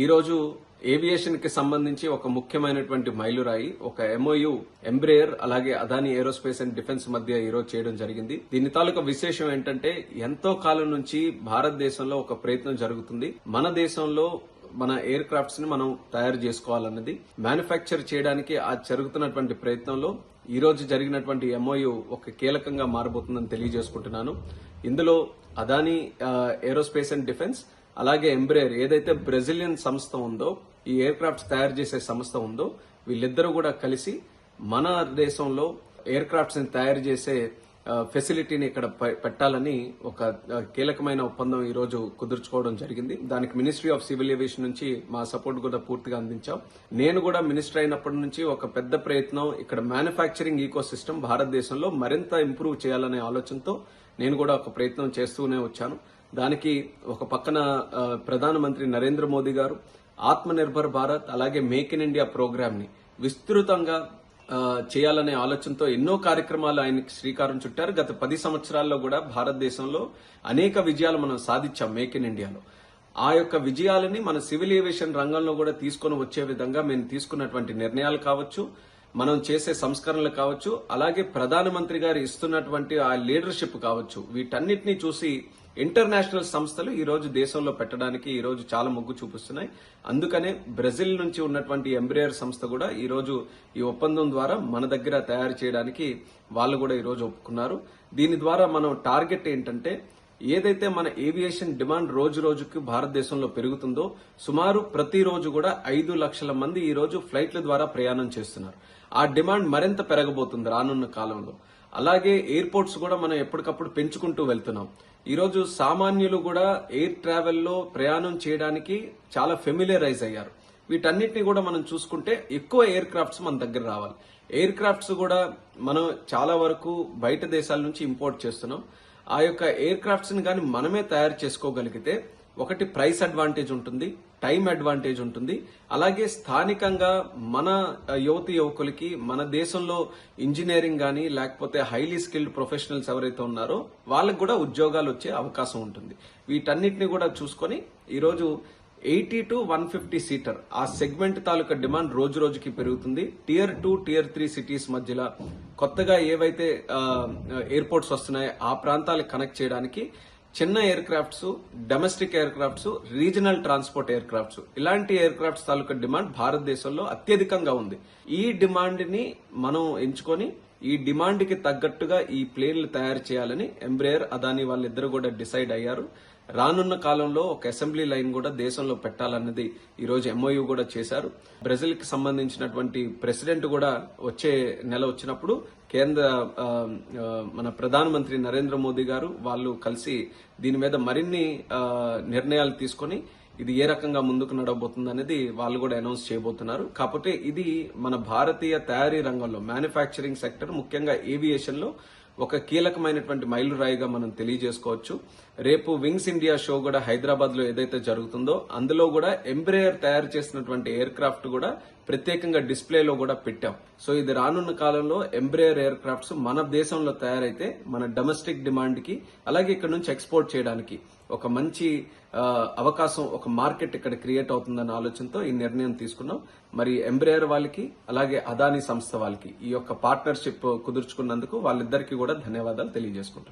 ఈ రోజు ఏవియేషన్ కి సంబంధించి ఒక ముఖ్యమైనటువంటి మైలురాయి, ఒక ఎంఓయు ఎంబ్రేయర్ అలాగే అదాని ఏరోస్పేస్ అండ్ డిఫెన్స్ మధ్య ఈ రోజు చేయడం జరిగింది. దీని తాలూకా విశేషం ఏంటంటే, ఎంతో కాలం నుంచి భారతదేశంలో ఒక ప్రయత్నం జరుగుతుంది. మన దేశంలో మన ఎయిర్ క్రాఫ్ట్స్ ని మనం తయారు చేసుకోవాలన్నది, మ్యానుఫ్యాక్చర్ చేయడానికి ఆ జరుగుతున్నటువంటి ప్రయత్నంలో ఈ రోజు జరిగినటువంటి ఎంఓయు ఒక కీలకంగా మారబోతుందని తెలియజేసుకుంటున్నాను. ఇందులో అదాని ఏరోస్పేస్ అండ్ డిఫెన్స్ అలాగే ఎంబ్రేయర్ ఏదైతే బ్రెజిలియన్ సంస్థ ఉందో, ఈ ఎయిర్ క్రాఫ్ట్స్ తయారు చేసే సంస్థ ఉందో, వీళ్ళిద్దరూ కూడా కలిసి మన దేశంలో ఎయిర్ క్రాఫ్ట్స్ ని తయారు చేసే ఫెసిలిటీని ఇక్కడ పెట్టాలని ఒక కీలకమైన ఒప్పందం ఈ రోజు కుదుర్చుకోవడం జరిగింది. దానికి మినిస్ట్రీ ఆఫ్ సివిల్ ఏవియేషన్ నుంచి మా సపోర్ట్ కూడా పూర్తిగా అందించాం. నేను కూడా మినిస్టర్ అయినప్పటి నుంచి ఒక పెద్ద ప్రయత్నం ఇక్కడ మ్యానుఫ్యాక్చరింగ్ ఈకో సిస్టమ్ భారతదేశంలో మరింత ఇంప్రూవ్ చేయాలనే ఆలోచనతో నేను కూడా ఒక ప్రయత్నం చేస్తూనే వచ్చాను. దానికి ఒక పక్కన ప్రధానమంత్రి నరేంద్ర మోదీ గారు ఆత్మ నిర్భర్ భారత్ అలాగే మేక్ ఇన్ ఇండియా ప్రోగ్రామ్ ని విస్తృతంగా చేయాలనే ఆలోచనతో ఎన్నో కార్యక్రమాలు ఆయనకి శ్రీకారం చుట్టారు. గత 10 సంవత్సరాల్లో కూడా భారతదేశంలో అనేక విజయాలు మనం సాధించాం మేక్ ఇన్ ఇండియాలో. ఆ యొక్క విజయాలని మన సివిల్ ఏవియేషన్ రంగంలో కూడా తీసుకొని వచ్చే విధంగా మేము తీసుకున్నటువంటి నిర్ణయాలు కావచ్చు, మనం చేసే సంస్కరణలు కావచ్చు, అలాగే ప్రధానమంత్రి గారు ఇస్తున్నటువంటి ఆ లీడర్షిప్ కావచ్చు, వీటన్నిటినీ చూసి ఇంటర్నేషనల్ సంస్థలు ఈ రోజు దేశంలో పెట్టడానికి ఈ రోజు చాలా మొగ్గు చూపిస్తున్నాయి. అందుకనే బ్రెజిల్ నుంచి ఉన్నటువంటి ఎంబ్రేయర్ సంస్థ కూడా ఈ రోజు ఈ ఒప్పందం ద్వారా మన దగ్గర తయారు చేయడానికి వాళ్ళు కూడా ఈ రోజు ఒప్పుకున్నారు. దీని ద్వారా మనం టార్గెట్ ఏంటంటే, ఏదైతే మన ఏవియేషన్ డిమాండ్ రోజు రోజుకి భారతదేశంలో పెరుగుతుందో, సుమారు ప్రతిరోజు కూడా 5 లక్షల మంది ఈ రోజు ఫ్లైట్ల ద్వారా ప్రయాణం చేస్తున్నారు. ఆ డిమాండ్ మరింత పెరగబోతుంది రానున్న కాలంలో. అలాగే ఎయిర్పోర్ట్స్ కూడా మనం ఎప్పటికప్పుడు పెంచుకుంటూ వెళ్తున్నాం. ఈ రోజు సామాన్యులు కూడా ఎయిర్ ట్రావెల్లో ప్రయాణం చేయడానికి చాలా ఫెమిలియరైజ్ అయ్యారు. వీటన్నిటిని కూడా మనం చూసుకుంటే ఎక్కువ ఎయిర్ క్రాఫ్ట్స్ మన దగ్గర రావాలి. ఎయిర్ క్రాఫ్ట్స్ కూడా మనం చాలా వరకు బయట దేశాల నుంచి ఇంపోర్ట్ చేస్తున్నాం. ఆ యొక్క ఎయిర్ క్రాఫ్ట్స్ ని కానీ మనమే తయారు చేసుకోగలిగితే, ఒకటి ప్రైస్ అడ్వాంటేజ్ ఉంటుంది, టైం అడ్వాంటేజ్ ఉంటుంది, అలాగే స్థానికంగా మన యువతి యువకులకి మన దేశంలో ఇంజనీరింగ్ కానీ లేకపోతే హైలీ స్కిల్డ్ ప్రొఫెషనల్స్ ఎవరైతే ఉన్నారో వాళ్ళకు కూడా ఉద్యోగాలు వచ్చే అవకాశం ఉంటుంది. వీటన్నిటిని కూడా చూసుకొని ఈరోజు 80 to 150 సీటర్ ఆ సెగ్మెంట్ తాలూకా డిమాండ్ రోజు రోజుకి పెరుగుతుంది. టియర్ 2, టియర్ 3 సిటీస్ మధ్యలో కొత్తగా ఏవైతే ఎయిర్పోర్ట్స్ వస్తున్నాయో ఆ ప్రాంతాలకు కనెక్ట్ చేయడానికి చిన్న air crafts, domestic air crafts, regional transport air crafts, ఇలాంటి ఎయిర్ క్రాఫ్ట్స్ తాలూకా డిమాండ్ భారతదేశంలో అత్యధికంగా ఉంది. ఈ డిమాండ్ ని మనం ఎంచుకొని ఈ డిమాండ్ కి తగ్గట్టుగా ఈ ప్లేన్లు తయారు చేయాలని ఎంబ్రేయర్, అదాని వాళ్ళిద్దరు కూడా డిసైడ్ అయ్యారు. రానున్న కాలంలో ఒక అసెంబ్లీ లైన్ కూడా దేశంలో పెట్టాలన్నది ఈ రోజు ఎంఓయూ కూడా చేశారు. బ్రెజిల్ కి సంబంధించినటువంటి ప్రెసిడెంట్ కూడా వచ్చే నెల వచ్చినప్పుడు కేంద్ర మన ప్రధానమంత్రి నరేంద్ర మోదీ గారు వాళ్ళు కలిసి దీని మీద మరిన్ని నిర్ణయాలు తీసుకొని ఇది ఏ రకంగా ముందుకు నడవబోతుంది అనేది వాళ్ళు కూడా అనౌన్స్ చేయబోతున్నారు. కాకపోతే ఇది మన భారతీయ తయారీ రంగంలో మ్యానుఫ్యాక్చరింగ్ సెక్టర్, ముఖ్యంగా ఏవియేషన్ లో ఒక కీలకమైనటువంటి మైలురాయిగా మనం తెలియజేసుకోవచ్చు. రేపు వింగ్స్ ఇండియా షో కూడా హైదరాబాద్ లో ఏదైతే జరుగుతుందో అందులో కూడా ఎంబ్రేయర్ తయారు చేసినటువంటి ఎయిర్ క్రాఫ్ట్ కూడా ప్రత్యేకంగా డిస్ప్లేలో కూడా పెట్టాం. సో ఇది రానున్న కాలంలో ఎంబ్రేయర్ ఎయిర్ క్రాఫ్ట్స్ మన దేశంలో తయారైతే మన డొమెస్టిక్ డిమాండ్ కి అలాగే ఇక్కడ నుంచి ఎక్స్పోర్ట్ చేయడానికి ఒక మంచి అవకాశం, ఒక మార్కెట్ ఇక్కడ క్రియేట్ అవుతుందన్న ఆలోచనతో ఈ నిర్ణయం తీసుకున్నాం. మరి ఎంబ్రేయర్ వాళ్ళకి అలాగే అదాని సంస్థ వాళ్ళకి ఈ యొక్క పార్ట్నర్షిప్ కుదుర్చుకున్నందుకు వాళ్ళిద్దరికీ కూడా ధన్యవాదాలు తెలియజేసుకుంటున్నాం.